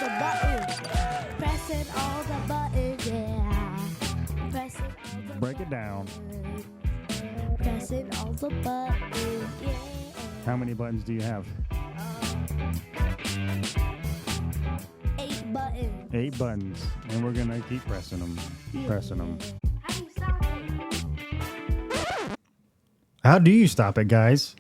the buttons. Pressing all the buttons, yeah. Pressing all the Break it down. Pressing all the buttons, yeah. How many buttons do you have? 8 buttons. 8 buttons. And we're going to keep pressing them. Pressing them. How do you stop it? How do you stop it, guys?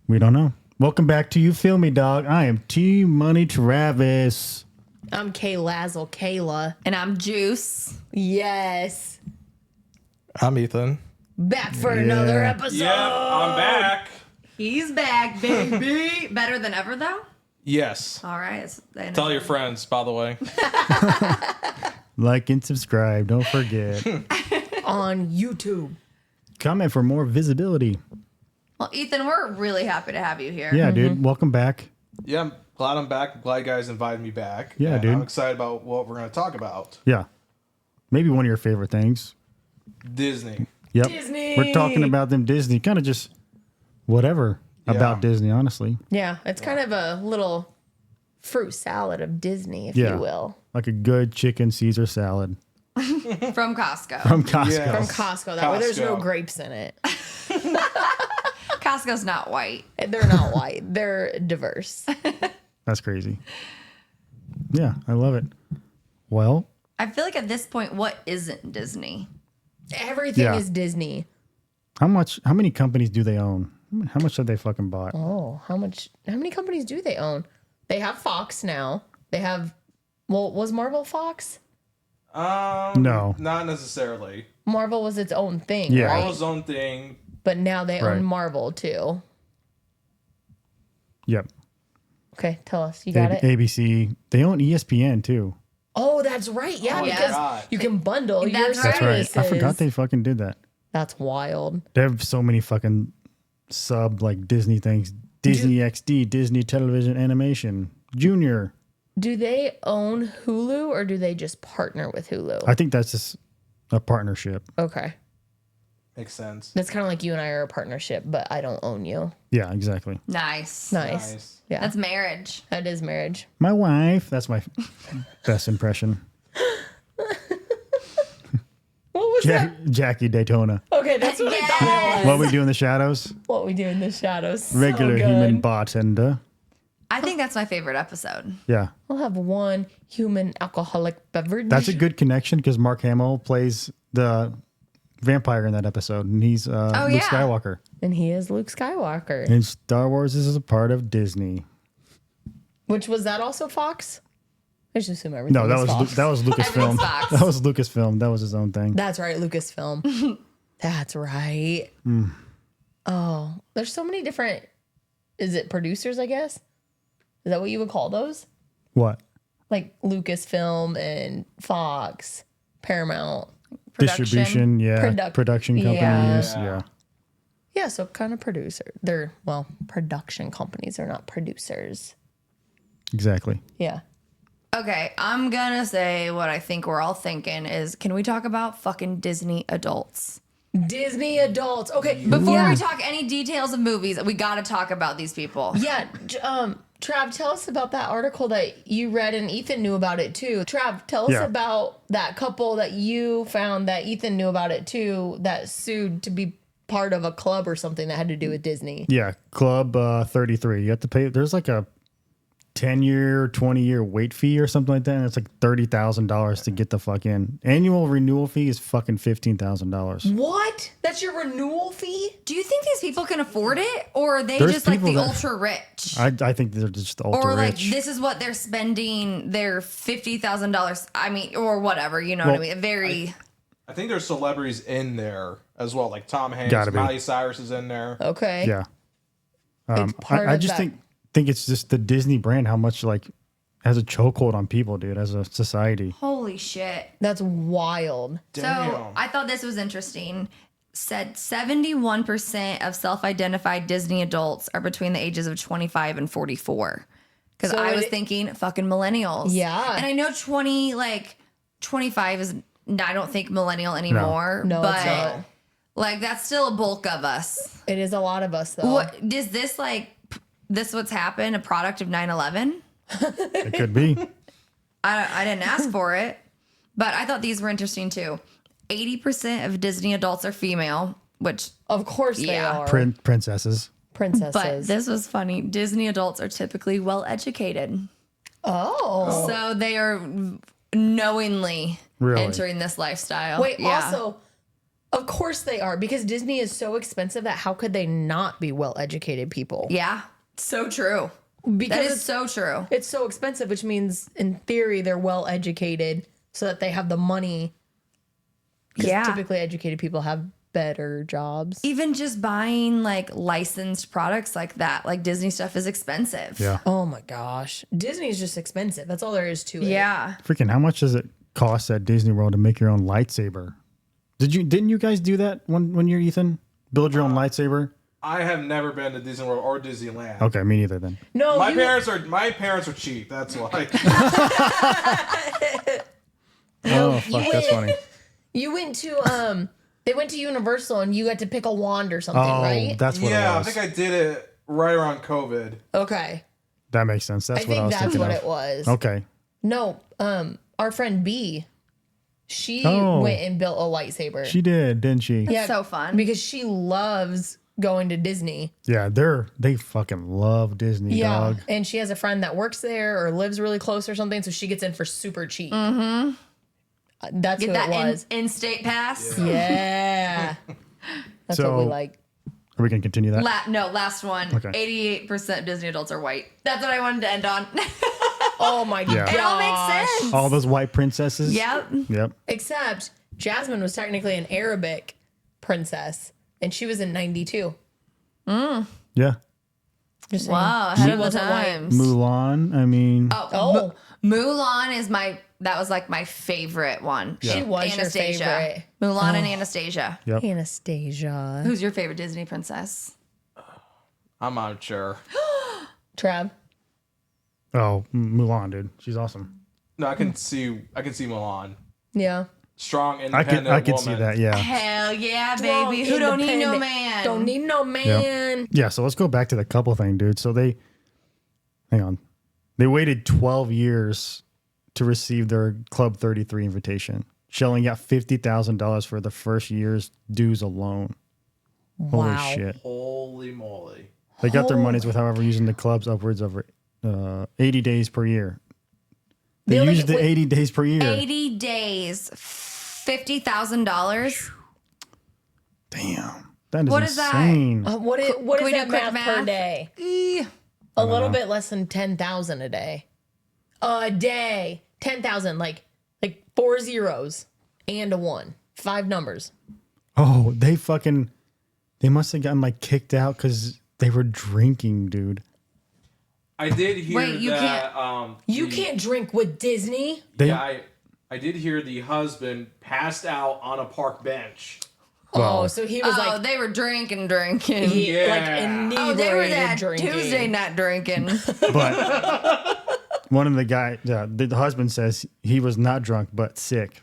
We don't know. Welcome back to You Feel Me, Dog. I am T Money Travis. I'm Kay Lazzle, Kayla. And I'm Juice. Yes. I'm Ethan. Back for another episode. Yep, I'm back. He's back, baby. Better than ever, though? Yes. All right. Tell your friends, by the way. Like and subscribe. Don't forget. On YouTube. Comment for more visibility. Well, Ethan, we're really happy to have you here. Yeah, dude. Welcome back. Yeah, I'm glad I'm back. I'm glad you guys invited me back. Yeah, and dude. I'm excited about what we're going to talk about. Yeah. Maybe one of your favorite things. Disney. Yep. Disney. We're talking about them Disney. Kind of just whatever about Disney, honestly. Yeah, it's kind of a little fruit salad of Disney, if Yeah. you will. Like a good chicken Caesar salad From Costco. from Costco. Yeah. From Costco. That way there's no Costco. grapes in it. Costco's not white. They're not white. They're diverse. That's crazy. Yeah, I love it. Well, I feel like at this point, what isn't Disney? Everything Yeah. is Disney. how many companies do they own? How much have they fucking bought? Oh, how many companies do they own? They have Fox now. They have, well, was Marvel Fox? No. Not necessarily. Marvel was its own thing, Yeah. right? Marvel's own thing. But now they Right. own Marvel too. Yep. Okay, tell us. You got it? ABC. They own ESPN too. Oh, that's right. Yeah, Oh, yeah. because God. you can bundle your That's That's right. services. I forgot they fucking did that. That's wild. They have so many fucking sub like Disney things. Disney XD, Disney Television Animation, Junior. Do they own Hulu or do they just partner with Hulu? I think that's just a partnership. Okay. Makes sense. That's kind of like you and I are a partnership, but I don't own you. Yeah, exactly. Nice. Nice. Yeah. That's marriage. That is marriage. My wife. That's my best impression. What was that? Jackie Daytona. Okay, that's what I thought it was. What we do in the shadows? What we do in the shadows. So Regular good. human bartender. I think that's my favorite episode. Yeah. We'll have one human alcoholic beverage. That's a good connection because Mark Hamill plays the vampire in that episode, and he's Luke yeah. Skywalker. And he is Luke Skywalker. And Star Wars is a part of Disney. Which was that also Fox? I just assume everything No, that was Fox. that was Lucasfilm. Everything's Fox. That was Lucasfilm. That was his own thing. That's right, Lucasfilm. That's right. Oh, there's so many different. Is it producers? I guess. Is that what you would call those? What? Like Lucasfilm and Fox, Paramount. Distribution, yeah. Production companies, Yeah. yeah. Yeah, so kind of producer. They're production companies. They're not producers. Exactly. Yeah. Okay, I'm gonna say what I think we're all thinking is, can we talk about fucking Disney adults? Disney adults. Okay, Before we talk any details of movies, we gotta talk about these people. Yeah, Trav, tell us about that article that you read and Ethan knew about it too. Trav, tell us Yeah. about that couple that you found that Ethan knew about it too that sued to be part of a club or something that had to do with Disney. Yeah. Club 33. You have to pay. There's like a 10-year, 20-year wait fee or something like that. And it's like $30,000 to get the fucking annual renewal fee is fucking $15,000. What? That's your renewal fee? Do you think these people can afford it? Or are they There's just like the people that- ultra rich? I think they're just ultra Or like rich. this is what they're spending their $50,000. I mean, or whatever, you know what I mean? Very. I think there's celebrities in there as well, like Tom Hanks, Gotta be. Miley Cyrus is in there. Okay. Yeah. It's part I of just that. think it's just the Disney brand, how much like has a chokehold on people, dude, as a society. Holy shit. That's wild. So Damn. I thought this was interesting. Said 71% of self-identified Disney adults are between the ages of 25 and 44. Because So I was it- thinking fucking millennials. Yeah. And I know 25 is, I don't think millennial anymore. No, but it's not. like that's still a bulk of us. It is a lot of us though. What is this like? This what's happened? A product of 9/11? It could be. I didn't ask for it, but I thought these were interesting too. 80% of Disney adults are female, which, Of course they Yeah. are. Princesses. Princesses. but this was funny. Disney adults are typically well educated. oh. So they are knowingly Really? entering this lifestyle. Wait, Yeah. also, of course they are, because Disney is so expensive that how could they not be well-educated people? Yeah, so true. Because That is so true. it's so expensive, which means in theory they're well-educated so that they have the money. 'Cause Yeah. typically educated people have better jobs. Even just buying like licensed products like that, like Disney stuff is expensive. Yeah. Oh my gosh. Disney's just expensive. That's all there is to it. Yeah. Freaking, how much does it cost at Disney World to make your own lightsaber? Didn't you guys do that one year, Ethan? Build your own lightsaber? I have never been to Disney World or Disneyland. Okay, me neither then. No, My parents are cheap. That's why. Oh, fuck, that's funny. you went to they went to Universal and you had to pick a wand or something, Oh, right? that's what Yeah, it I was. think I did it right around COVID. Okay. That makes sense. That's I what I think was that's thinking what of. it was. Okay. No, our friend B, she Oh. went and built a lightsaber. She did, didn't she? Yeah, So fun. because she loves going to Disney. Yeah, they fucking love Disney, dog. And she has a friend that works there or lives really close or something, so she gets in for super cheap. Mm-hmm. That's Get who that it was. in-state pass. Yeah. That's So- what we like. Are we gonna continue that? Last one. Okay. 88% of Disney adults are white. That's what I wanted to end on. Oh my Yeah. gosh. It all makes sense. All those white princesses. Yep. Yep. Except Jasmine was technically an Arabic princess, and she was in 92. Yeah. Just saying. Wow, ahead of the wasn't white. times. Mulan. I mean, Oh, Mulan is that was like my favorite one. she was your favorite. Mulan and Anastasia. yep. Anastasia. Who's your favorite Disney princess? I'm not sure. Trav. Oh, Mulan, dude. She's awesome. No, I can see Milan. Yeah. Strong, I independent can see woman. that. Yeah. Hell yeah, Strong, baby. Who don't need no independent. man? Don't need no man. Yeah. So let's go back to the couple thing, dude. So hang on. They waited 12 years to receive their Club 33 invitation, shelling out $50,000 for the first year's dues alone. Wow. Holy shit. Holy moly. They got their monies with, however, using the clubs upwards of 80 days per year. They only- used the wait. 80 days per year. 80 days, $50,000. Damn. That is What is that? insane. What is we do that quick math, math? per day? Eh. A little bit less than 10,000 a day. A day. 10,000, like 4 zeros and a 1. 5 numbers. Oh, they must have gotten like kicked out because they were drinking, dude. I did hear Wait, you that. You the- can't drink with Disney. They, Yeah, I did hear the husband passed out on a park bench. Well, Oh, so he was Oh, like, they were drinking. like Yeah. inebriated Oh, they were that drinking. Tuesday night drinking. but one of the guys, the husband says he was not drunk, but sick.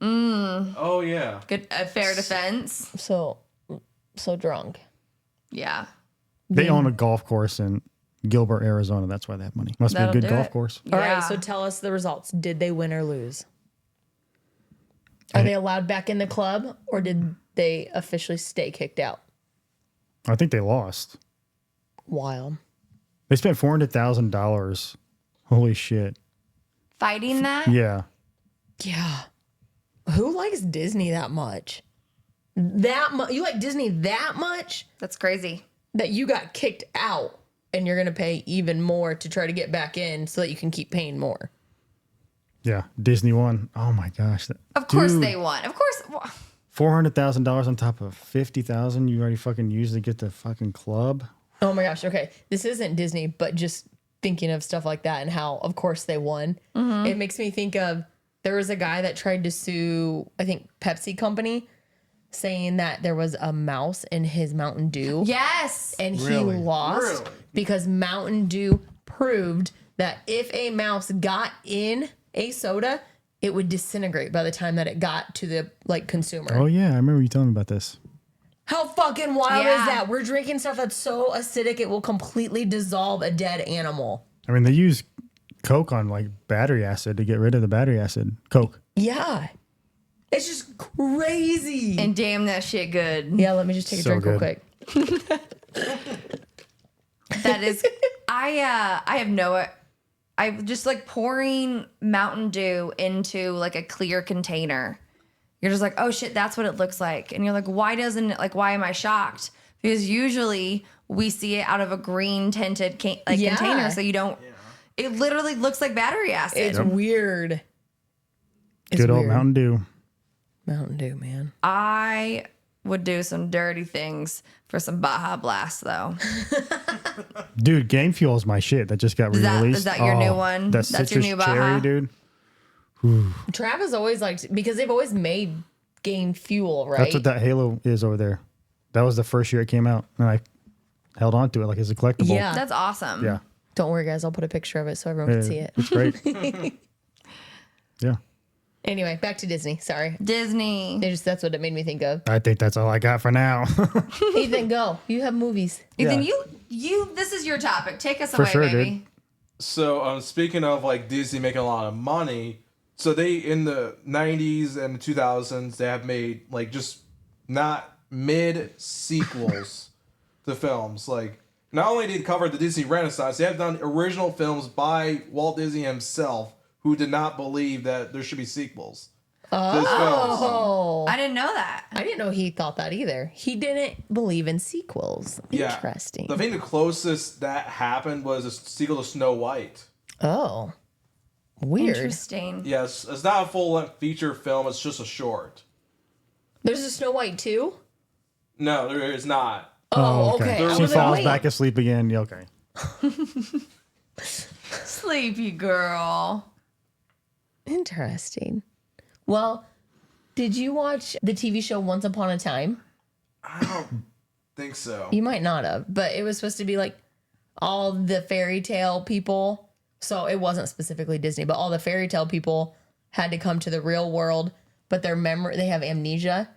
Oh yeah. Good, a fair defense. So drunk. Yeah. They own a golf course in Gilbert, Arizona. That's why they have money. Must That'll be a good do golf it. course. All Yeah. right, so tell us the results. Did they win or lose? Are they allowed back in the club, or did they officially stay kicked out? I think they lost. Wild. They spent $400,000. Holy shit. Fighting that? Yeah. Yeah. Who likes Disney that much? You like Disney that much That's crazy. that you got kicked out and you're going to pay even more to try to get back in so that you can keep paying more. Yeah. Disney won. Oh my gosh. Of course Dude, they won. Of course. $400,000 on top of $50,000 you already fucking used to get the fucking club. Oh my gosh. Okay. This isn't Disney, but just thinking of stuff like that and how, of course, they won. It makes me think of there was a guy that tried to sue, I think, Pepsi Company, saying that there was a mouse in his Mountain Dew. Yes. And Really? he lost Really? because Mountain Dew proved that if a mouse got in a soda, it would disintegrate by the time that it got to the consumer. Oh yeah, I remember you telling me about this. How fucking wild Yeah. is that? We're drinking stuff that's so acidic it will completely dissolve a dead animal. I mean, they use Coke on like battery acid to get rid of the battery acid. Coke. Yeah. It's just crazy. And damn, that shit good. Yeah, let me just take a So drink real good. quick. That is, I just like pouring Mountain Dew into like a clear container. You're just like, oh shit, that's what it looks like. And you're like, why am I shocked? Because usually we see it out of a green tinted container. So you don't, it literally looks like battery acid. It's weird. It's Good old weird. Mountain Dew. Mountain Dew, man. I would do some dirty things for some Baja Blast though. Dude, Game Fuel is my shit. That just got re-released. Is that your new one? That's your citrus new Baja? cherry, dude. Trav has always liked, because they've always made Game Fuel, right? That's what that Halo is over there. That was the first year it came out, and I held on to it like it's a collectible. Yeah. That's awesome. Yeah. Don't worry, guys. I'll put a picture of it so everyone can see it. It's great. Yeah. Anyway, back to Disney. Sorry. Disney. That's what it made me think of. I think that's all I got for now. Ethan, go. You have movies. Ethan, Yeah. you this is your topic. Take us For away, sure, baby. dude. So, speaking of like Disney making a lot of money, so they in the 90s and 2000s they have made like just not mid sequels to films. Like not only did they cover the Disney Renaissance, they have done original films by Walt Disney himself, who did not believe that there should be sequels. To his films. Oh. I didn't know that. I didn't know he thought that either. He didn't believe in sequels. Yeah. Interesting. I think the closest that happened was a sequel to Snow White. Oh. Weird. Interesting. Yes, it's not a full-length feature film. It's just a short. There's a Snow White too? No, there is not. Oh, okay. There I She was was like, falls wait. back asleep again. Yeah, okay. Sleepy girl. Interesting. Well, did you watch the TV show Once Upon a Time? I don't think so. You might not have, but it was supposed to be like all the fairy tale people. So it wasn't specifically Disney, but all the fairy tale people had to come to the real world, but they have amnesia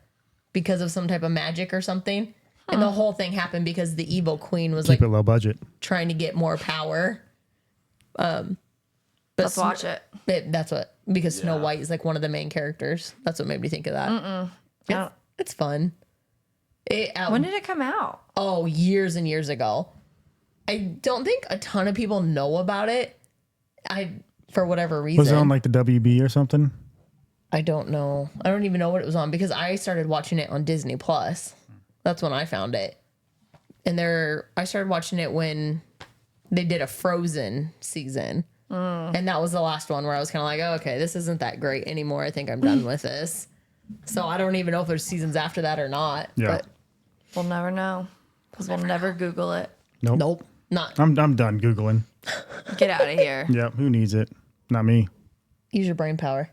because of some type of magic or something. And the whole thing happened because the evil queen was Keep like it low budget. trying to get more power. But Let's watch it. That's what, because Snow Yeah. White is like one of the main characters. That's what made me think of that. It's fun. When did it come out? Oh, years and years ago. I don't think a ton of people know about it. For whatever reason. Was it on like the WB or something? I don't know. I don't even know what it was on because I started watching it on Disney Plus. That's when I found it. And I started watching it when they did a Frozen season. And that was the last one where I was kind of like, oh, okay, this isn't that great anymore. I think I'm done with this. So I don't even know if there's seasons after that or not. Yeah. But We'll never know because we'll never Google it. Nope. nope. Not. I'm done Googling. Get out of here. Yep. Who needs it? Not me. Use your brain power.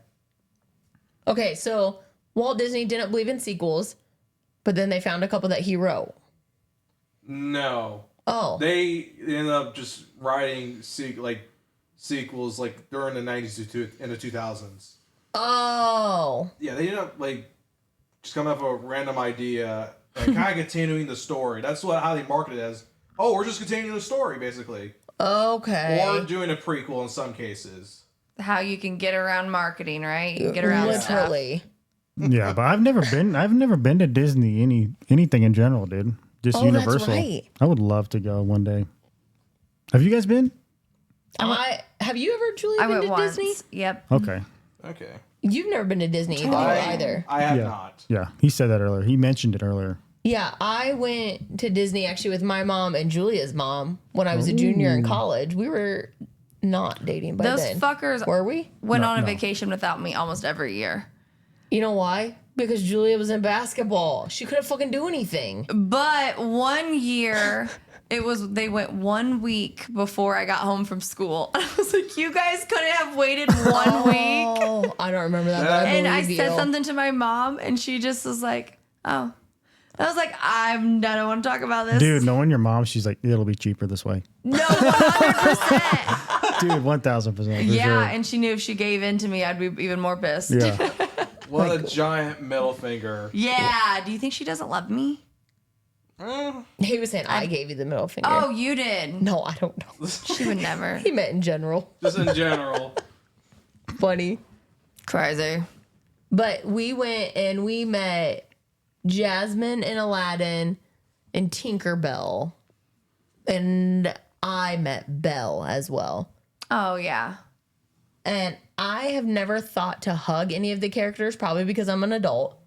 Okay, so Walt Disney didn't believe in sequels, but then they found a couple that he wrote. No. Oh. They ended up just writing sequels like during the 90s to in the 2000s. Oh. Yeah, they ended up like just coming up with a random idea and kind of continuing the story. That's how they market it as. Oh, we're just continuing the story basically, Okay. or doing a prequel in some cases. How you can get around marketing, right? You can get around stuff. Literally. Yeah, but I've never been to Disney anything in general, dude. Just Oh, that's Universal. right. I would love to go one day. Have you guys been? Have you ever truly I been went to once. Disney? Yep. Okay. Okay. You've never been to Disney either. I have Yeah. not. Yeah, he said that earlier. He mentioned it earlier. Yeah, I went to Disney actually with my mom and Julia's mom when I was a junior in college. We were not dating by Those then. fuckers Were we? went on a vacation without me almost every year. You know why? Because Julia was in basketball. She couldn't fucking do anything. But one year, they went 1 week before I got home from school. I was like, you guys couldn't have waited 1 week. Oh, I don't remember that. But I And I believe said you. something to my mom, and she just was like, oh. I was like, I don't want to talk about this. Dude, knowing your mom, she's like, it'll be cheaper this way. No, 100%. Dude, 1000%. For Yeah, sure. and she knew if she gave in to me, I'd be even more pissed. Yeah. What a giant middle finger. Yeah. Do you think she doesn't love me? He was saying I gave you the middle finger. Oh, you did. No, I don't know. She would never. He meant in general. Just in general. Funny. Crazy. But we went and we met Jasmine and Aladdin and Tinkerbell. And I met Belle as well. Oh, yeah. And I have never thought to hug any of the characters, probably because I'm an adult.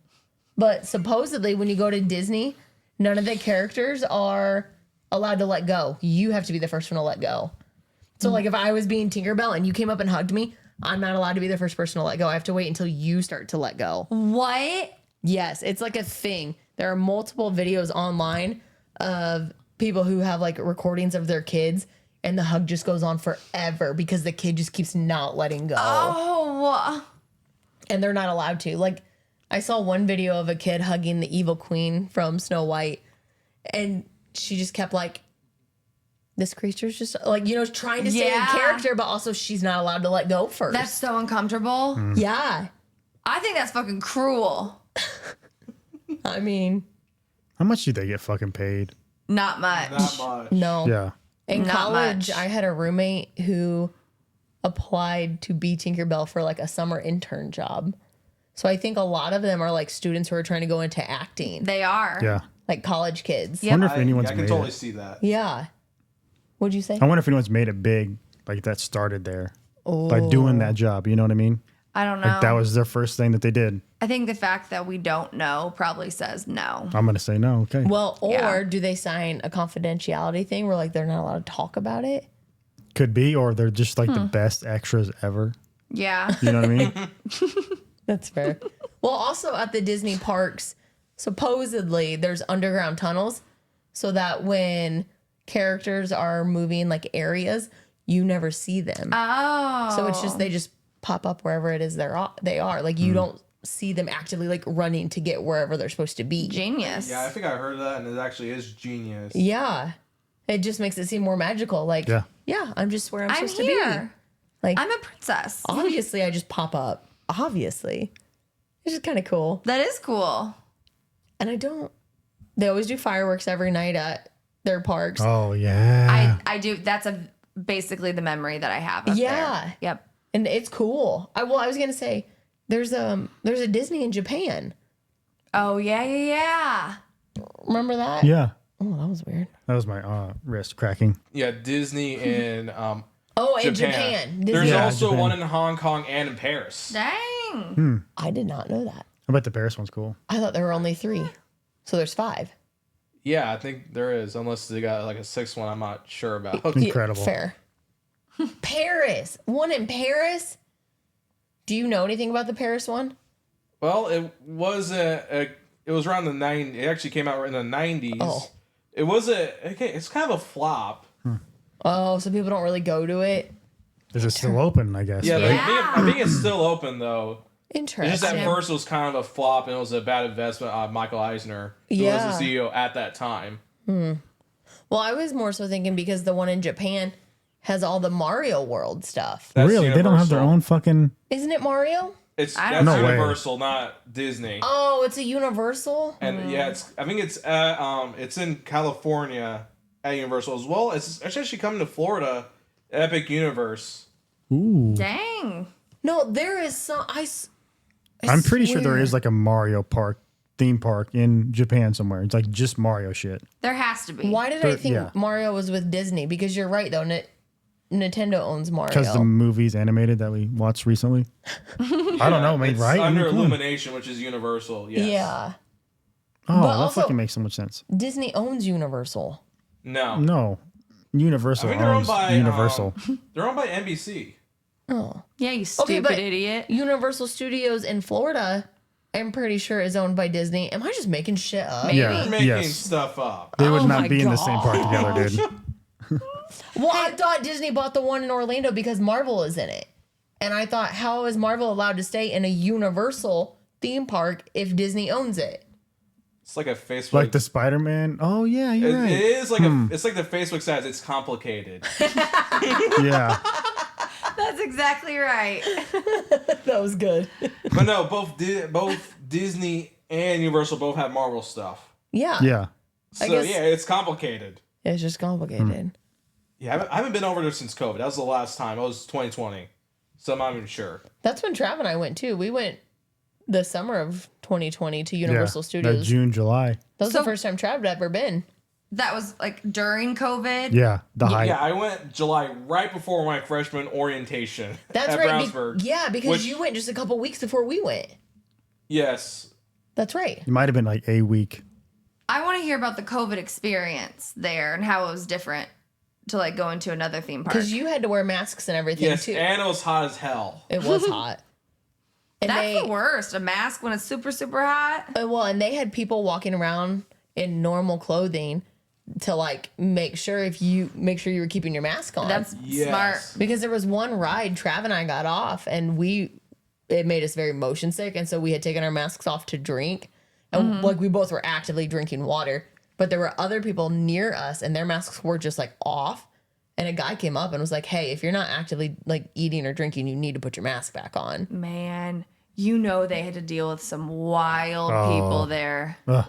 But supposedly, when you go to Disney, none of the characters are allowed to let go. You have to be the first one to let go. So, like, if I was being Tinkerbell and you came up and hugged me, I'm not allowed to be the first person to let go. I have to wait until you start to let go. What? Yes, it's like a thing. There are multiple videos online of people who have, like, recordings of their kids, and the hug just goes on forever because the kid just keeps not letting go. Oh. And they're not allowed to. Like, I saw one video of a kid hugging the evil queen from Snow White, and she just kept like, this creature's just like, you know, trying to stay in character, but also she's not allowed to let go first. That's so uncomfortable. Yeah. I think that's fucking cruel. I mean, How much do they get fucking paid? Not much. Not much. no. Yeah. In Not college, much. I had a roommate who applied to be Tinkerbell for like a summer intern job. So I think a lot of them are like students who are trying to go into acting, They are. Yeah. like college kids. Yep. I wonder if I anyone's can made totally it. see that. Yeah. What'd you say? I wonder if anyone's made it big, like that started there by doing that job. You know what I mean? I don't know. Like that was their first thing that they did. I think the fact that we don't know probably says no. I'm gonna say no. Okay. Well, or Yeah. do they sign a confidentiality thing where like they're not allowed to talk about it? Could be, or they're just like the best extras ever. Yeah. You know what I mean? That's fair. Well, also at the Disney parks, supposedly there's underground tunnels so that when characters are moving like areas, you never see them. Oh. So it's just they just pop up wherever it is they are. Like you don't see them actively like running to get wherever they're supposed to be. Genius. Yeah, I think I heard that, and it actually is genius. Yeah. It just makes it seem more magical. Like, Yeah. I'm just where I'm I'm supposed to here. be. Like, I'm a princess. obviously, I just pop up. Obviously. It's just kind of cool. That is cool. And they always do fireworks every night at their parks. Oh yeah. I do. That's basically the memory that I have. Up Yeah. There. Yep. And it's cool. I was going to say, there's a Disney in Japan. Oh yeah. Remember that? Yeah. Oh, that was weird. That was my wrist cracking. Yeah, Disney in Oh, in Japan. Disney. There's Yeah, also Japan. one in Hong Kong and in Paris. Dang. I did not know that. I bet the Paris one's cool. I thought there were only 3. So there's 5. Yeah, I think there is, unless they got like a 6th one I'm not sure about. Incredible. Fair. Paris. One in Paris? Do you know anything about the Paris one? Well, it was it was around the 90s. It actually came out in the 90s. Oh. It was it's kind of a flop. Oh, so people don't really go to it? Is it still open? I guess. Yeah, right? I think it's still open though. It's just Interesting. at first it was kind of a flop and it was a bad investment on Michael Eisner, who Yeah. was the CEO at that time. Well, I was more so thinking because the one in Japan has all the Mario World stuff. That's Really? They don't have their Universal. own fucking. Isn't it Mario? That's No way. Universal, not Disney. Oh, it's a Universal? And yeah, I think it's in California at Universal as well. It's actually coming to Florida, Epic Universe. Ooh. Dang. No, there is some. I'm pretty sure there swear. is like a Mario Park theme park in Japan somewhere. It's like just Mario shit. There has to be. Why did I There- think yeah. Mario was with Disney? Because you're right, though. Nintendo owns Mario. Because the movies animated that we watched recently. I don't know, man. It's Right? I mean, under come on. Illumination, which is Universal. Yes. Yeah. Oh, But that also- fucking makes so much sense. Disney owns Universal. No. No, Universal I think they're owned owns by Universal. They're owned by NBC. Oh. Yeah, you stupid but idiot. Universal Studios in Florida, I'm pretty sure is owned by Disney. Am I just making shit up? Maybe. Yeah. You're making Yes. stuff up. They would Oh my not be in the same park together, dude. Well, I thought Disney bought the one in Orlando because Marvel is in it. And I thought, how is Marvel allowed to stay in a Universal theme park if Disney owns it? It's like a Facebook. Like the Spider-Man. Oh yeah, you're It right. is like it's like the Facebook size. It's complicated. Yeah. That's exactly right. That was good. But no, both Disney and Universal both have Marvel stuff. Yeah. Yeah. So guess- yeah, it's complicated. It's just complicated. Yeah, I haven't been over there since COVID. That was the last time. It was 2020. So I'm not even sure. That's when Trav and I went too. We went the summer of 2020 to Universal That Studios. June, July. That was So- the first time Trav had ever been. That was like during COVID. Yeah, the hype. Yeah, I went July right before my freshman orientation. That's at right. Brownsburg. Yeah, because Which- you went just a couple weeks before we went. Yes. That's right. It might have been like a week. I want to hear about the COVID experience there and how it was different to like go into another theme park. Because you had to wear masks and everything Yes, too. and it was hot as hell. It was hot. And That's the worst. A mask when it's super, super hot. and they had people walking around in normal clothing to like make sure you were keeping your mask on. That's Yes. smart. because there was one ride Trav and I got off and it made us very motion sick, and so we had taken our masks off to drink, and like we both were actively drinking water, but there were other people near us and their masks were just like off, and a guy came up and was like, hey, if you're not actively like eating or drinking, you need to put your mask back on. Man, you know they had to deal with some wild people there. Ugh,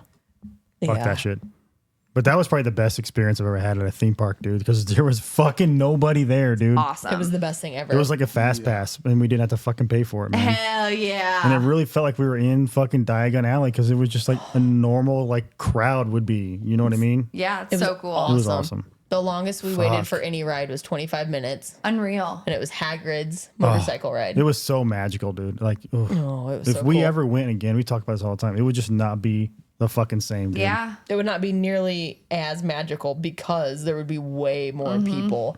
fuck Yeah. that shit. But that was probably the best experience I've ever had at a theme park, dude, because there was fucking nobody there, dude. Awesome. It was the best thing ever. It was like a fast pass, and we didn't have to fucking pay for it, man. Hell yeah. And it really felt like we were in fucking Diagon Alley because it was just like a normal like crowd would be. You know what I mean? Yeah, it's It was so cool. It was awesome. The longest we waited Fuck. for any ride was 25 minutes, Unreal. and it was Hagrid's motorcycle ride. It was so magical, dude. Like, ugh. Oh, it was if so we cool. ever went again, we talk about this all the time. It would just not be the fucking same, dude. Yeah. It would not be nearly as magical because there would be way more Mm-hmm. people,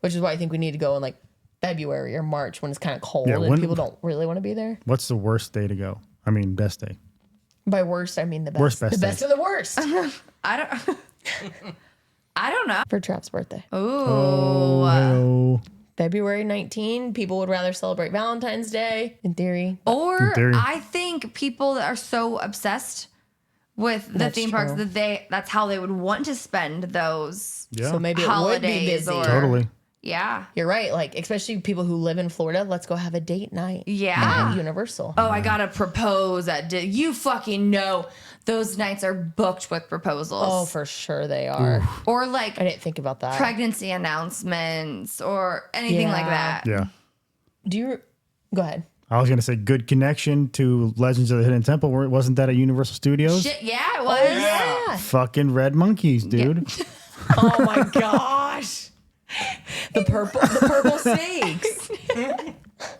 which is why I think we need to go in like February or March when it's kind of cold Yeah, and when- people don't really want to be there. What's the worst day to go? I mean, best day. By worst, I mean the best. Worst, best the best day. of the worst I don't I don't know. for Trav's birthday. Ooh. Oh, February 19, people would rather celebrate Valentine's Day in theory. Or theory. I think people that are so obsessed with the That's theme parks true. that that's how they would want to spend those yeah. So maybe it would be holidays busy. or Totally. Yeah. You're right. Like, especially people who live in Florida, let's go have a date night. Yeah. At Universal. Oh, I gotta propose at you fucking know those nights are booked with proposals. Oh, for sure they are. Or like I didn't think about that. pregnancy announcements or anything like Yeah. that. Yeah. Do you go ahead? I was gonna say good connection to Legends of the Hidden Temple. Wasn't that at Universal Studios? Shit, yeah, it was. Yeah. Fucking red monkeys, dude. Oh my gosh. The purple snakes.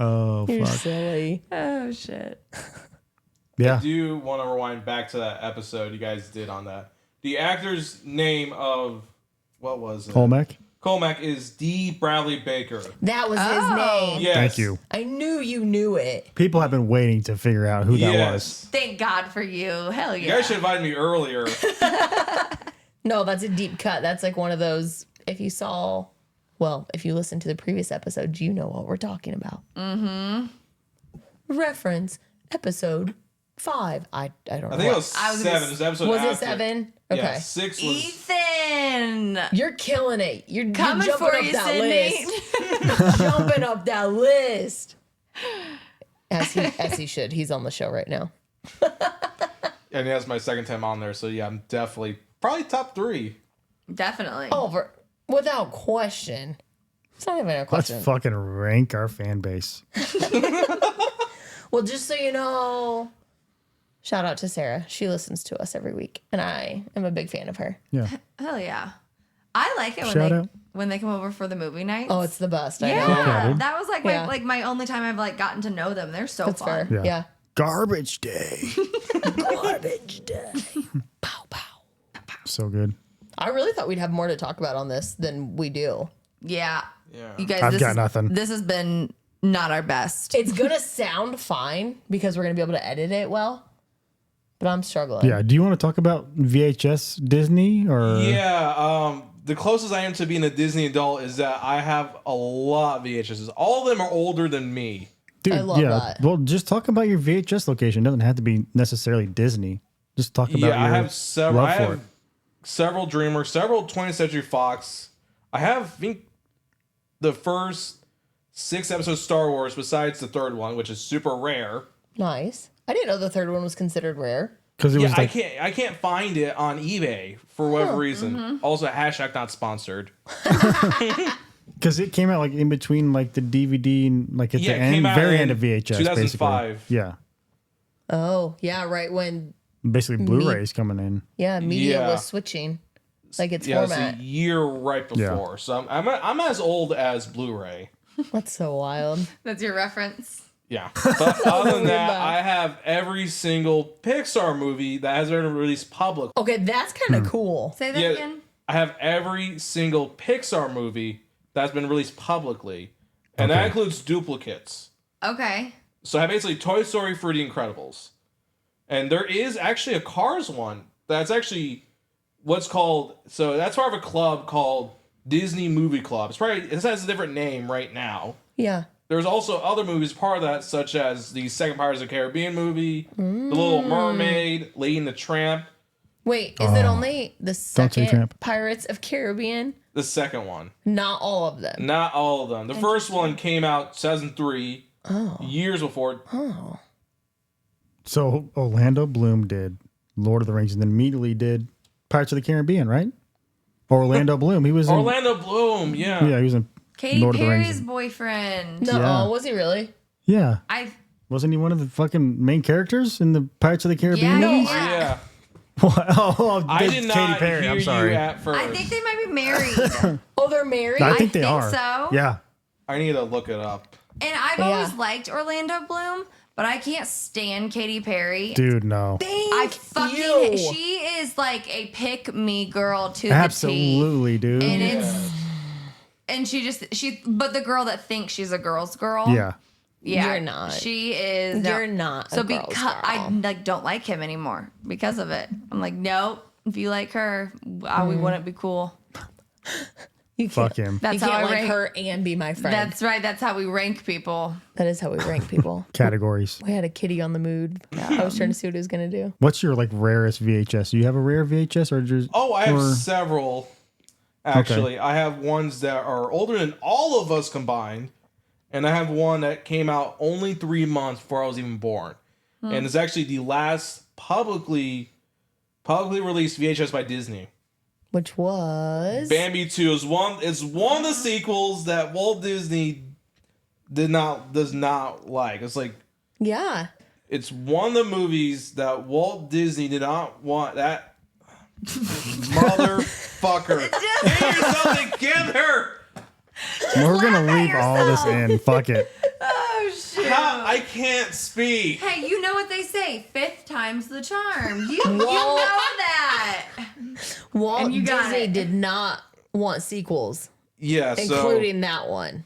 Oh You're fuck. silly. Oh shit. Yeah. Do you want to rewind back to that episode you guys did on that? The actor's name of what was it? Olmec. Colmac is D. Bradley Baker. That was his Oh. name. Yes. Thank you. I knew you knew it. People have been waiting to figure out who that was. Yes. Thank God for you. Hell You yeah. guys should invite me earlier. No, that's a deep cut. That's like one of those. If you listened to the previous episode, you know what we're talking about. Mm-hmm. Reference episode 5. I don't know. I think it was I was 7. gonna It was episode Was it after. 7? Okay. Yeah, 6 was. Ethan. You're killing it. You're Coming jumping for up you, that Sydney. list. Jumping up that list. As he should. He's on the show right now. And that's my second time on there, so yeah, I'm definitely probably top 3. Definitely. Over without question. It's not even a Let's question. fucking rank our fan base. Well, just so you know, shout out to Sarah. She listens to us every week, and I am a big fan of her. Yeah. Hell yeah. I like it Shout out. when they come over for the movie nights. Oh, it's the best. I know. yeah. dude. That was like Yeah. my only time I've like gotten to know them. They're so That's fun. fair. Yeah. Yeah. Garbage day. Garbage day. Pow, pow. So good. I really thought we'd have more to talk about on this than we do. Yeah. Yeah. You guys, I've got nothing. This has been not our best. It's gonna sound fine because we're gonna be able to edit it well, but I'm struggling. Yeah. Do you want to talk about VHS Disney or? Yeah, the closest I am to being a Disney adult is that I have a lot of VHSs. All of them are older than me. Dude, I love that. Well, just talk about your VHS location. It doesn't have to be necessarily Disney. Just talk about Yeah, I your have several. love I for have it. several DreamWorks, several 20th Century Fox. I have, I think, the first 6 episodes of Star Wars, besides the third one, which is super rare. Nice. I didn't know the third one was considered rare. Because it Yeah, was like, I can't find it on eBay for whatever reason. Also, hashtag not sponsored. because it came out like in between like the DVD and like at Yeah, the it came end, out very in end of VHS, 2005. basically. Yeah, Oh, yeah, right when basically Blu-rays coming in. media Yeah. was switching, like its Yeah, it's format. a year right before. So I'm as old as Blu-ray. That's so wild. That's your reference. Yeah. But other than that, Math. I have every single Pixar movie that has been released public. Okay, that's kind of cool. Say that Yeah, again. I have every single Pixar movie that's been released publicly. And that Okay. includes duplicates. Okay. So I have basically Toy Story for The Incredibles. And there is actually a Cars one that's actually what's called, so that's part of a club called Disney Movie Club. It has a different name right now. Yeah. There's also other movies part of that, such as the second Pirates of the Caribbean movie, The Little Mermaid, Lady and the Tramp, Wait, is it only the say second Tramp. Pirates of Caribbean? the second one. Not all of them. Not all of them. The first one came out 2003, years before. So Orlando Bloom did Lord of the Rings and then immediately did Pirates of the Caribbean, right? Orlando Bloom. He was in. Orlando Bloom, yeah. Yeah, he was in Katy Lord of the Perry's Rings. boyfriend. No, Yeah. was he really? Yeah. I Wasn't he one of the fucking main characters in the Pirates of the Caribbean Yeah, movies? Yeah. Oh, I that's did Katy not Perry. hear I'm sorry. you at first. I think they might be married. Oh, they're married? I think they think are. so. Yeah. I need to look it up. And I've Yeah. always liked Orlando Bloom, but I can't stand Katy Perry. Dude, no. I fucking you. she is like a pick me girl to the T. Absolutely, dude. And it's and she but the girl that thinks she's a girl's girl. Yeah. Yeah. You're not. She is no. You're not a So girl's because girl. I like don't like him anymore because of it. I'm like, nope. If you like her, we wouldn't be cool. You Fuck can't, him. That's you how can't I like rank. her and be my friend. That's right. That's how we rank people. That is how we rank people. Categories. We had a kitty on the mood. I was trying to see what he was going to do. What's your like rarest VHS? Do you have a rare VHS or just? Oh, I have or- several. Actually, I have ones that are older than all of us combined, and I have one that came out only 3 months before I was even born, and it's actually the last publicly released VHS by Disney. Which was? Bambi 2 is one of the sequels that Walt Disney does not like. It's like Yeah. it's one of the movies that Walt Disney did not want. That motherfucker. Get yourself together. We're gonna leave all this in. Fuck it. Oh shit. I can't speak. Hey, you know what they say? Fifth time's the charm. You know that. Walt And you got Disney it. did not want sequels, Yeah, including that one.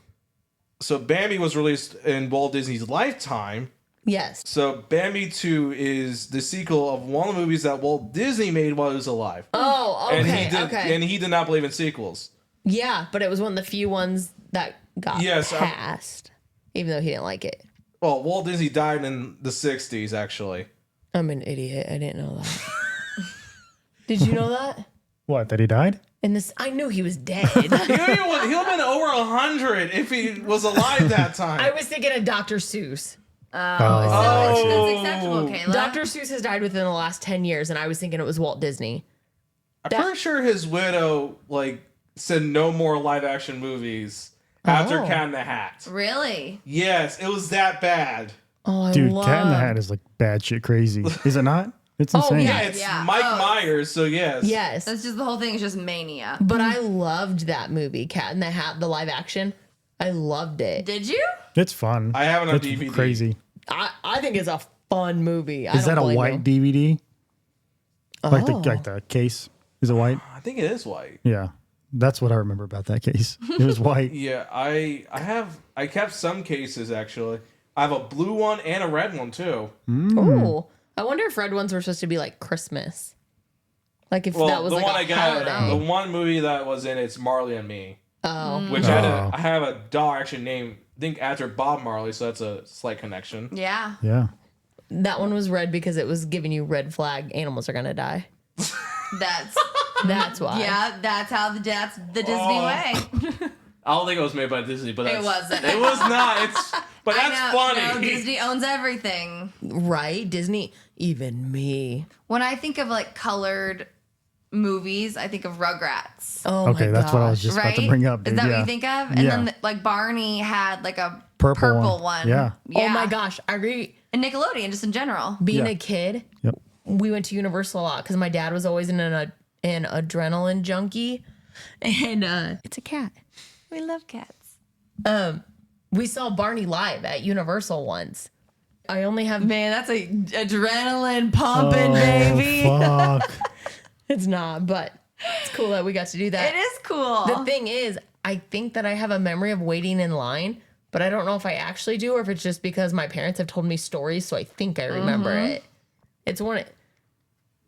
so Bambi was released in Walt Disney's lifetime. Yes. So Bambi 2 is the sequel of one of the movies that Walt Disney made while he was alive. Oh, And okay. and he did not believe in sequels. Yeah, but it was one of the few ones that got Yes, passed, even though he didn't like it. Well, Walt Disney died in the 60s, actually. I'm an idiot. I didn't know that. Did you know that? What? That he died? And this, I knew he was dead. He would have been over 100 if he was alive that time. I was thinking of Dr. Seuss. That's acceptable, Kayla. Dr. Seuss has died within the last 10 years, and I was thinking it was Walt Disney. I'm pretty sure his widow said no more live action movies after Oh. Cat in the Hat. Really? Yes, it was that bad. Oh, I Dude, love... Cat in the Hat is like bad shit crazy. Is it not? It's insane. yeah. It's Yeah. Mike Oh. Myers, so yes. Yes. That's just the whole thing is just mania. But I loved that movie, Cat in the Hat, the live action. I loved it. Did you? It's fun. I have it on it's DVD. Crazy. I think it's a fun movie. Is that a white DVD? Like Oh. the case? Is it white? I think it is white. Yeah. That's what I remember about that case. It was white. Yeah, I kept some cases actually. I have a blue one and a red one too. Ooh. I wonder if red ones were supposed to be like Christmas. Like if Well, that was the like one a I got, holiday. the one movie that was in it's Marley and Me, Oh. which I have a dog actually named I think after Bob Marley, so that's a slight connection. Yeah. Yeah. That one was red because it was giving you red flag. Animals are going to die. That's That's why. that's the Disney way. I don't think it was made by Disney, but It wasn't. It was not. It's But that's funny. No, Disney owns everything. Right? Disney, even me. When I think of like colored movies, I think of Rugrats. Oh Okay, my that's what I was gosh. just Right? about to bring up. Is Dude. that Yeah. what you think of? And Yeah. then like Barney had like a Purple purple one. one. Yeah. Oh my gosh. I agree. And Nickelodeon, just in general. Being Yeah. a kid, Yep. we went to Universal a lot because my dad was always an adrenaline junkie. And it's a cat. We love cats. We saw Barney live at Universal once. I only have Man, that's a adrenaline pumping, baby. Fuck. it's not, but it's cool that we got to do that. It is cool. The thing is, I think that I have a memory of waiting in line, but I don't know if I actually do or if it's just because my parents have told me stories, so I think I remember it. It's one.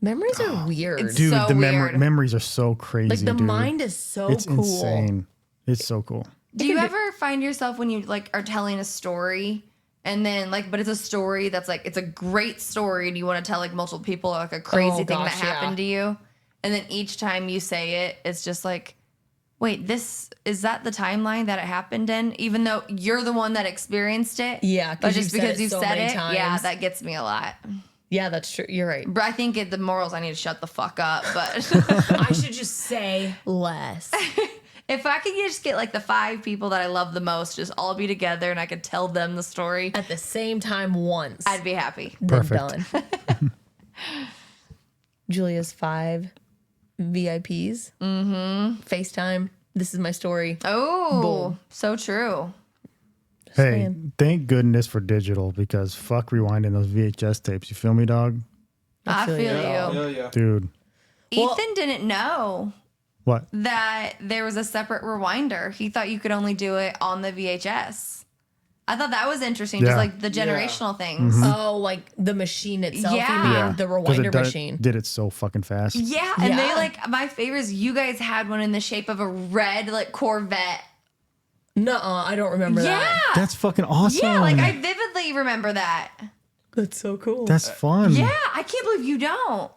Memories are weird. It's Dude, so the weird. memories are so crazy. Like the dude. mind is so It's cool. insane. It's so cool. Do you ever find yourself when you like are telling a story and then like, but it's a story that's like, it's a great story and you want to tell like multiple people like a crazy thing that gosh, yeah. happened to you. And then each time you say it, it's just like, wait, is that the timeline that it happened in? Even though you're the one that experienced it. Yeah, 'cause But just you've said because it you've so said many it, yeah, times. that gets me a lot. Yeah, that's true. You're right. But I think the morals, I need to shut the fuck up. But I should just say less. if I could just get like the 5 people that I love the most, just all be together and I could tell them the story, At the same time once. I'd be happy. Then Perfect. done. Julia's 5 VIPs. Mm-hmm. FaceTime. This is my story. Oh, Boom. so true. Hey, saying. thank goodness for digital because fuck rewinding those VHS tapes. You feel me, dog? I feel you. Yeah. Dude. Well- Ethan didn't know What? that there was a separate rewinder. He thought you could only do it on the VHS. I thought that was interesting, just Yeah. like the generational things. Oh, like the machine itself. Yeah. You mean Yeah. the 'Cause it rewinder machine. did it so fucking fast. Yeah, and they Yeah. like my favorite is you guys had one in the shape of a red like Corvette. Nuh-uh, I don't remember Yeah, that. That's fucking awesome. yeah, like I vividly remember that. That's so cool. That's fun. Yeah, I can't believe you don't.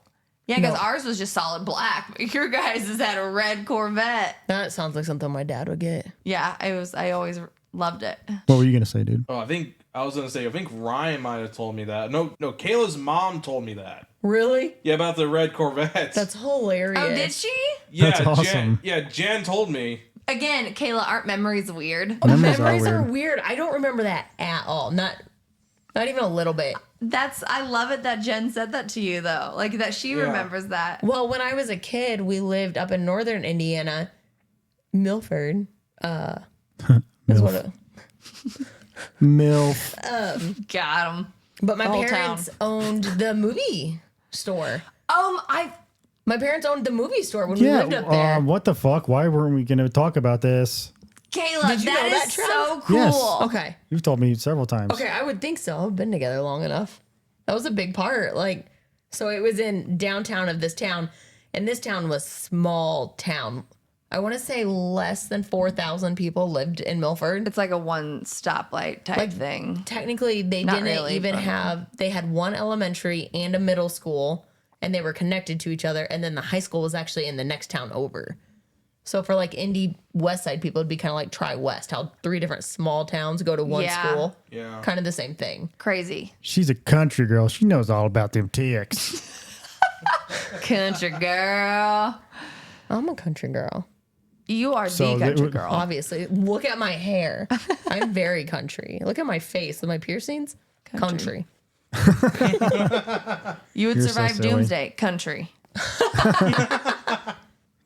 Yeah, because No. ours was just solid black, but your guys has had a red Corvette. That sounds like something my dad would get. Yeah, I always loved it. What were you gonna say, dude? Oh, I think Ryan might have told me that. No, Kayla's mom told me that. Really? Yeah, about the red Corvette. That's hilarious. Oh, did she? yeah, That's awesome. Jan told me. Again, Kayla, aren't memories weird? Memories Memories are are weird. weird. I don't remember that at all. Not even a little bit. I love it that Jen said that to you though. Like that she Yeah. remembers that. Well, when I was a kid, we lived up in northern Indiana, Milford. Is what it, MILF. Got him. but my The whole parents owned the movie store. I My parents owned the movie store when we Yeah. lived up there. What the fuck? Why weren't we gonna talk about this? Kayla, Did you know that that, is Trev? so cool. Yes. Okay. You've told me several times. Okay, I would think so. I've been together long enough. That was a big part. Like, so it was in downtown of this town, and this town was small town. I want to say less than 4,000 people lived in Milford. It's like a one stoplight type thing. Technically, they Not didn't really, even but- have. They had one elementary and a middle school, and they were connected to each other. And then the high school was actually in the next town over. So for like indie West Side people, it'd be kind of like Tri-West, how 3 different small towns go to one Yeah. school. Yeah. Kind of the same thing. Crazy. She's a country girl. She knows all about them ticks. Country girl. I'm a country girl. You are So the they country would- girl. Obviously, look at my hair. I'm very country. Look at my face with my piercings. Country. You would You're so survive silly. doomsday. Country.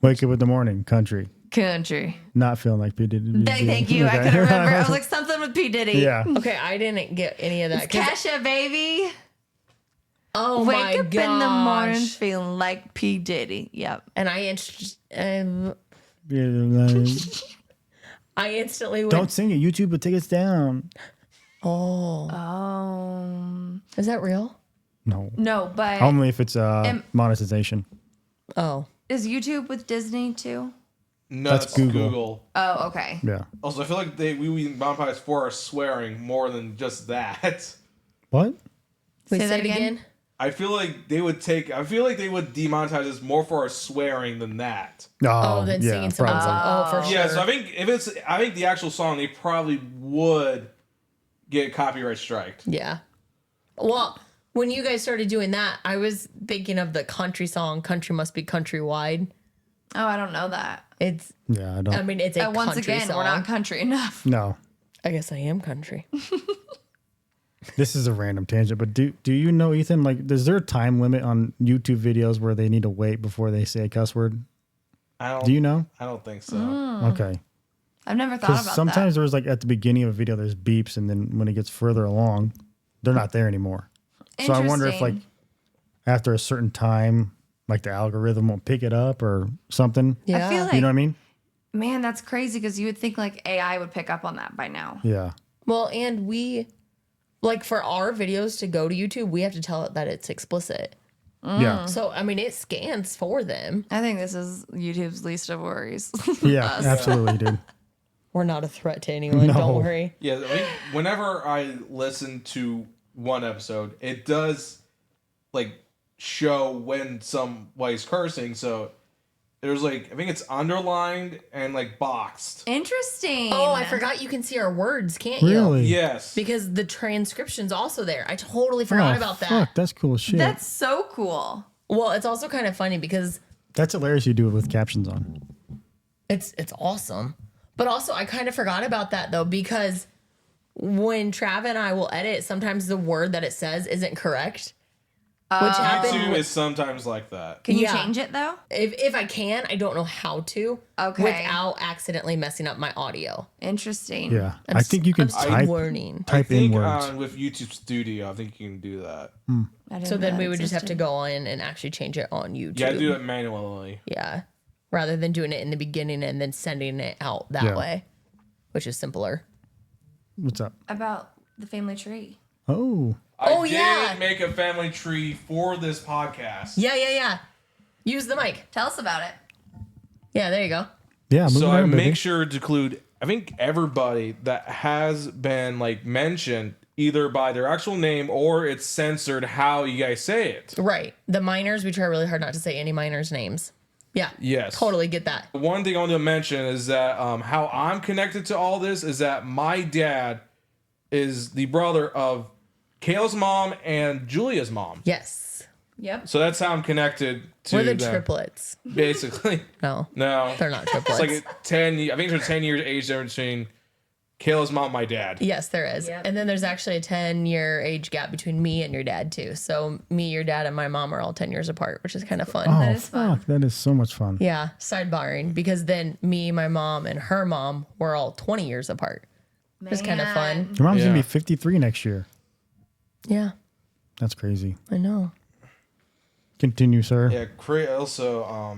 Wake up in the morning, country. Country. Not feeling like P. Diddy. Thank you. I Okay. couldn't remember. I was like something with P. Diddy. Yeah. Okay, I didn't get any of that. 'cause- Kesha, baby. oh Wake my up gosh. in the morning feeling like P. Diddy. Yep. And I instantly went. Don't sing it. YouTube will take us down. Oh, is that real? No. No, but Only if it's monetization. Oh, is YouTube with Disney too? No, That's that's Google. Google. Oh, okay. Yeah. Also, I feel like we vampires for are swearing more than just that. What? wait, Say that again? I feel like they would demonetize us more for our swearing than that. Oh, then yeah, singing someone's probably. song. Oh, for sure. Yeah, so I think the actual song they probably would get copyright striked. Yeah. Well, when you guys started doing that, I was thinking of the country song, Country Must Be Countrywide. Oh, I don't know that. It's, Yeah, I don't. I mean, it's a country Once again, song. we're not country enough. No. I guess I am country. This is a random tangent, but do you know, Ethan, like, is there a time limit on YouTube videos where they need to wait before they say a cuss word? Do you know? I don't think so. Okay. I've never thought Because about sometimes that. there's like at the beginning of a video, there's beeps, and then when it gets further along, they're not there anymore. So I wonder if like after a certain time, like the algorithm won't pick it up or something. Yeah. I feel like, You know what I mean? man, that's crazy because you would think like AI would pick up on that by now. Yeah. Well, and we, like, for our videos to go to YouTube, we have to tell it that it's explicit. Yeah. So, I mean, it scans for them. I think this is YouTube's least of worries. Yeah, absolutely, dude. We're not a threat to anyone. No. Don't worry. Yeah, I mean, whenever I listen to one episode, it does like show when somebody's cursing. So there's like, I think it's underlined and like boxed. Interesting. Oh, I forgot you can see our words, can't you? Really? Yes. Because the transcription's also there. I totally forgot about that. Fuck, that's cool as shit. That's so cool. Well, it's also kind of funny because That's hilarious you do it with captions on. it's awesome. But also, I kind of forgot about that, though, because when Trav and I will edit, sometimes the word that it says isn't correct. Which happened YouTube with- is sometimes like that. Can you Yeah. change it though? if I can, I don't know how to. Okay. Without accidentally messing up my audio. Interesting. Yeah. I think you can I'm still type learning. I in think words. with YouTube Studio, I think you can do that. I didn't So know then that we would just have to existed. go in and actually change it on YouTube. Yeah, do it manually. Yeah. Rather than doing it in the beginning and then sending it out that Yeah. way, which is simpler. What's up? About the family tree. Oh. Oh, I did yeah. make a family tree for this podcast. Yeah. Use the mic. Tell us about it. Yeah, there you go. Yeah, move So I around, baby. make sure to include, I think, everybody that has been like mentioned either by their actual name or it's censored how you guys say it. Right. The minors, we try really hard not to say any minors' names. Yeah. Yes. Totally get that. One thing I want to mention is that how I'm connected to all this is that my dad is the brother of Kayla's mom and Julia's mom. Yes. Yep. So that's how I'm connected to We're the them, triplets. basically. No. No. They're not It's triplets. like 10, I think there's a 10 years age difference between Kayla's mom and my dad. Yes, there is. Yep. And then there's actually a 10-year age gap between me and your dad, too. So me, your dad, and my mom are all 10 years apart, which is kind of fun. Oh, That is fun. fuck. That is so much fun. Yeah, sidebarring, because then me, my mom, and her mom were all 20 years apart. It's kind of fun. Man. Your mom's going to Yeah. be 53 next year. Yeah, That's crazy. I know. Continue, sir. Yeah, also,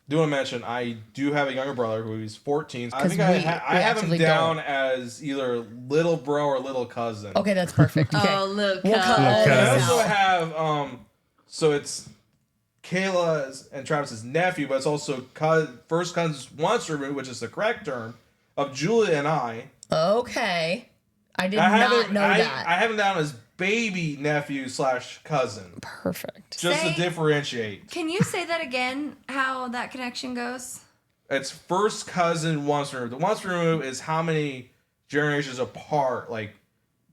do want to mention I do have a younger brother who is 14. I 'Cause think I we have him actively down don't. as either little bro or little cousin. Okay, that's perfect. Okay. Oh, look. We'll cut all Okay. And I this also out. have so it's Kayla's and Travis's nephew, but it's also first cousins once removed, which is the correct term, of Julia and I. Okay. I did I have not him, know that. I have him down as baby nephew / cousin, Perfect. just Say- to differentiate. Can you say that again? How that connection goes? It's first cousin once removed. The once removed is how many generations apart, like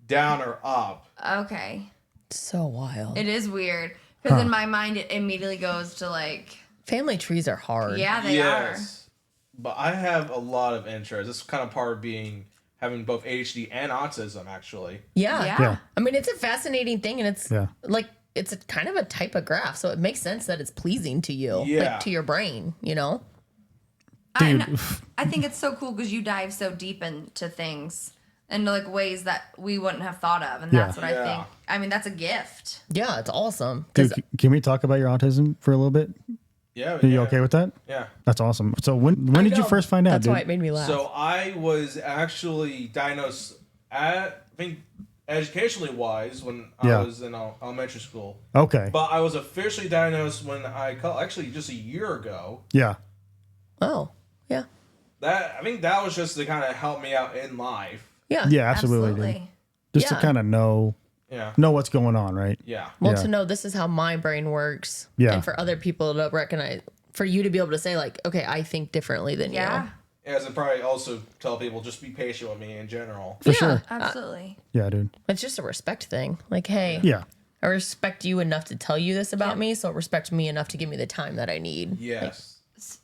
down or up. Okay. So wild. It is weird because in my mind it immediately goes to like, Family trees are hard. yeah, they are. But I have a lot of interest. This is kind of part of having both ADHD and autism, actually. Yeah. Yeah. I mean, it's a fascinating thing, and it's Yeah. like it's a kind of a type of graph, so it makes sense that it's pleasing to you, Yeah. like to your brain. You know. Dude. I think it's so cool because you dive so deep into things and like ways that we wouldn't have thought of, and that's Yeah. what I Yeah. think. I mean, that's a gift. Yeah, it's awesome. 'Cause Dude, can we talk about your autism for a little bit? Yeah. Are you okay with that? Yeah. That's awesome. So when did you know, first find out, That's dude? why it made me laugh. So I was actually diagnosed at, I think, educationally wise when Yeah. I was in elementary school. Okay. But I was officially diagnosed when actually just a year ago. Yeah. oh, yeah, I think that was just to kind of help me out in life. yeah, Yeah, absolutely. dude. Just Yeah. to kind of know Yeah. what's going on, right? Yeah. Well, Yeah. to know this is how my brain works, Yeah. and for other people to recognize, for you to be able to say like, okay, I think differently than Yeah. you. As and probably also tell people just be patient with me in general. For sure. Absolutely. Yeah, dude. It's just a respect thing. Like, hey, Yeah. I respect you enough to tell you this about me, so respect me enough to give me the time that I need. Yes.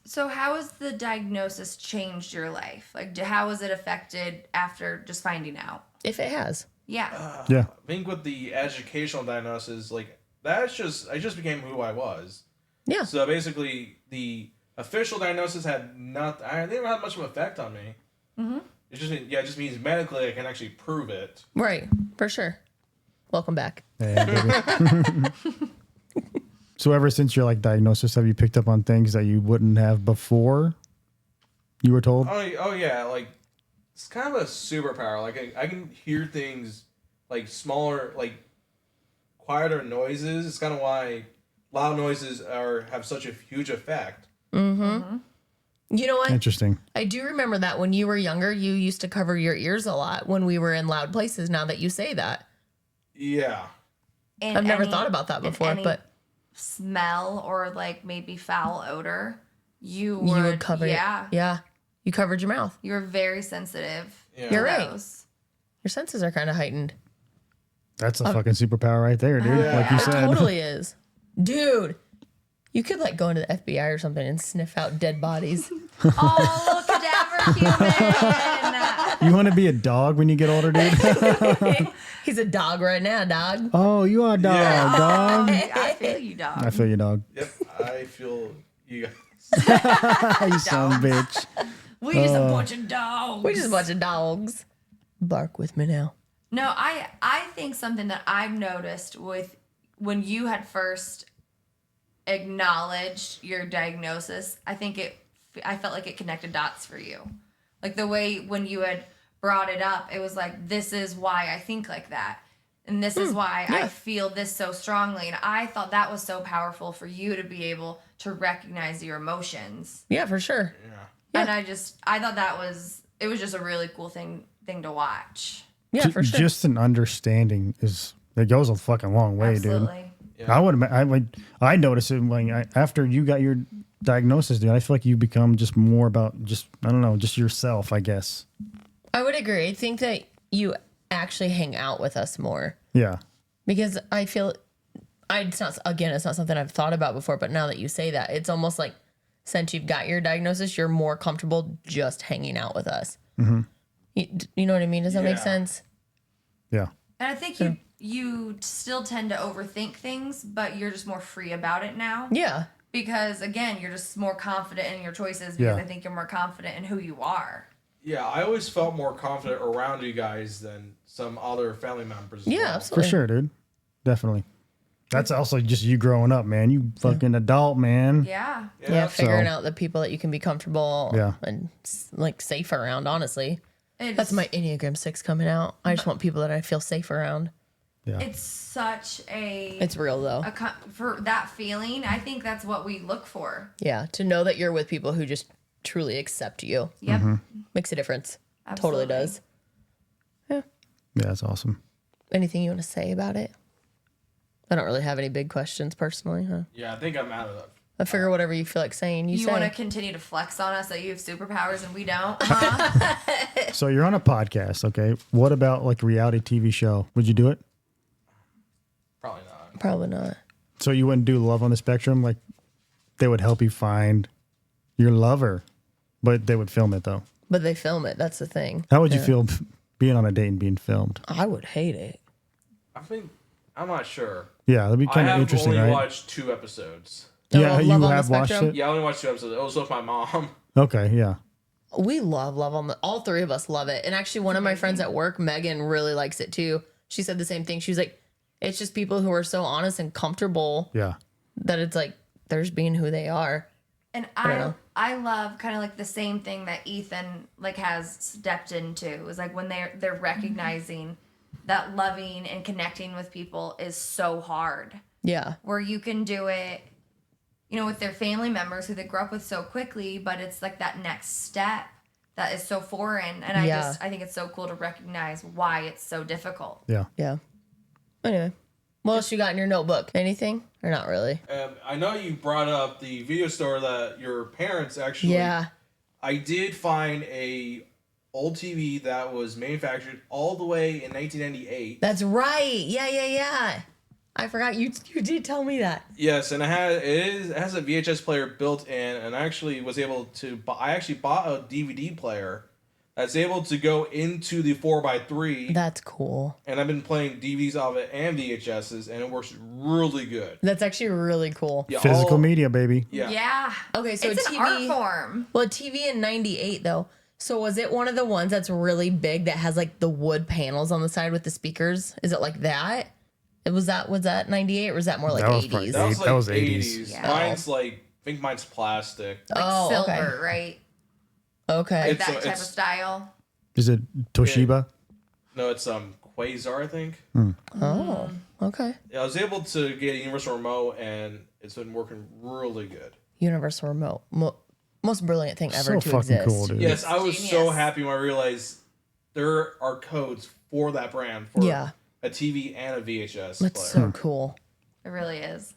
So how has the diagnosis changed your life? Like, how was it affected after just finding out? If it has. Yeah. Yeah. I think with the educational diagnosis, like I just became who I was. Yeah. So basically, the official diagnosis had not. I didn't have much of an effect on me. Mm-hmm. It just means medically I can actually prove it. Right. For sure. Welcome back. Yeah, baby. So ever since your like diagnosis, have you picked up on things that you wouldn't have before you were told? Oh yeah, like it's kind of a superpower. Like I can hear things like smaller, like quieter noises. It's kind of why loud noises have such a huge effect. You know what? Interesting. I do remember that when you were younger, you used to cover your ears a lot when we were in loud places. Now that you say that, Yeah. And I've never any- thought about that and before, any but smell or like maybe foul odor, you you would would cover it. Yeah. You covered your mouth. You're very sensitive. Yeah. to You're right. those. Your senses are kind of heightened. That's a fucking superpower right there, dude. Yeah. Like you It said. totally is. Dude, you could like go into the FBI or something and sniff out dead bodies. Oh, cadaver human. You want to be a dog when you get older, dude? He's a dog right now, dog. Oh, you are a dog, Yeah. dog. I feel you, dog. I feel you, dog. Yep. I feel you guys. You son of a bitch. We just a bunch of dogs. We're just a bunch of dogs. Bark with me now. No, I think something that I've noticed with when you had first acknowledged your diagnosis, I felt like it connected dots for you. Like the way when you had brought it up, it was like, this is why I think like that. And this is why I feel this so strongly. And I thought that was so powerful for you to be able to recognize your emotions. Yeah, for sure. And I thought it was just a really cool thing to watch. Yeah, for sure. Just an understanding it goes a fucking long way, Absolutely. dude. I noticed it when after you got your diagnosis, dude. I feel like you become just more about just yourself, I guess. I would agree. I think that you actually hang out with us more Yeah. because I feel it's not something I've thought about before, but now that you say that, it's almost like since you've got your diagnosis, you're more comfortable just hanging out with us. Mm-hmm. You know what I mean? Does that make sense? Yeah. And I think you still tend to overthink things, but you're just more free about it now. Yeah. Because again, you're just more confident in your choices because Yeah. I think you're more confident in who you are. Yeah, I always felt more confident around you guys than some other family members. as Yeah, well. absolutely. For sure, dude. Definitely. That's also just you growing up, man. You fucking adult, man. Yeah. Yeah, figuring So- out the people that you can be comfortable and like safe around, honestly. That's my Enneagram 6 coming out. I just want people that I feel safe around. Yeah. It's such It's real though. for that feeling. I think that's what we look for. Yeah, to know that you're with people who just truly accept you Yep. makes a difference. Absolutely. Totally does. Yeah, that's awesome. Anything you want to say about it? I don't really have any big questions personally, huh? Yeah, I think I'm out of that. I figure whatever you feel like saying, you You say. want to continue to flex on us that you have superpowers and we don't? Huh? So you're on a podcast, okay? What about like a reality TV show? Would you do it? Probably not. Probably not. So you wouldn't do Love on the Spectrum? Like they would help you find your lover, but they would film it though. But they film it. That's the thing. How would you feel being on a date and being filmed? I would hate it. I'm not sure. Yeah, that'd be I kind of have interesting, only right? watched 2 episodes. Yeah, Love you on the have watched Spectrum? it? Yeah, I only watched 2 episodes. It was with my mom. Okay, yeah. We love on the. All three of us love it. And actually, one of my friends at work, Megan, really likes it too. She said the same thing. She was like, "It's just people who are so honest and comfortable Yeah. that it's like they're just being who they are." And know. I love kind of like the same thing that Ethan like has stepped into. It was like when they're recognizing that loving and connecting with people is so hard. Yeah. Where you can do it, you know, with their family members who they grew up with so quickly, but it's like that next step that is so foreign. And Yeah. I think it's so cool to recognize why it's so difficult. Yeah. Yeah. Anyway, what else you got in your notebook? Anything or not really? I know you brought up the video store that your parents actually I did find a old TV that was manufactured all the way in 1998. That's right. Yeah. I forgot you did tell me that. Yes, and it has a VHS player built in, and I actually was able to. I actually bought a DVD player that's able to go into the 4x3. That's cool. And I've been playing DVDs of it and VHSs, and it works really good. That's actually really cool. Yeah, Physical media, baby. Yeah. Yeah. Okay, so it's TV, an art form. Well, TV in 98 though. So was it one of the ones that's really big that has like the wood panels on the side with the speakers? Is it like that? Was that 98 or was that more like That was 80s? probably That was like That was 80s. Yeah. Mine's like, I think mine's plastic. Like Oh, silver, okay. right? Okay. Like It's- that type of it's- style. Is it Toshiba? No, it's Quasar, I think. Oh, okay. Yeah, I was able to get a universal remote, and it's been working really good. Universal remote. Most brilliant thing ever So to fucking exist. cool, dude. Yes, I was so Genius. happy when I realized there are codes for that brand for Yeah. a TV and a VHS That's player. so cool. It really is.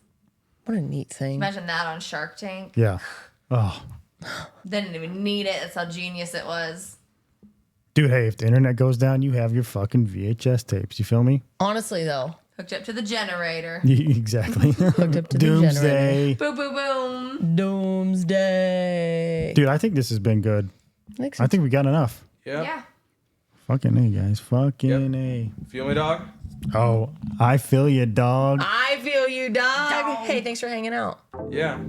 What a neat thing. Imagine that on Shark Tank. Yeah. Oh, Didn't even need it. That's how genius it was. dude. Hey, if the internet goes down, you have your fucking VHS tapes. You feel me? Honestly though, Hooked up to the generator. Exactly. hooked up to the Doomsday. Boom, boom, boom. Doomsday. Dude, I think this has been good. I think we got enough. Yeah. Yeah. Fucking A, guys. Fucking A. Feel me, dog? Oh, I feel you, dog. I feel you, dog. Dog. Hey, thanks for hanging out. Yeah.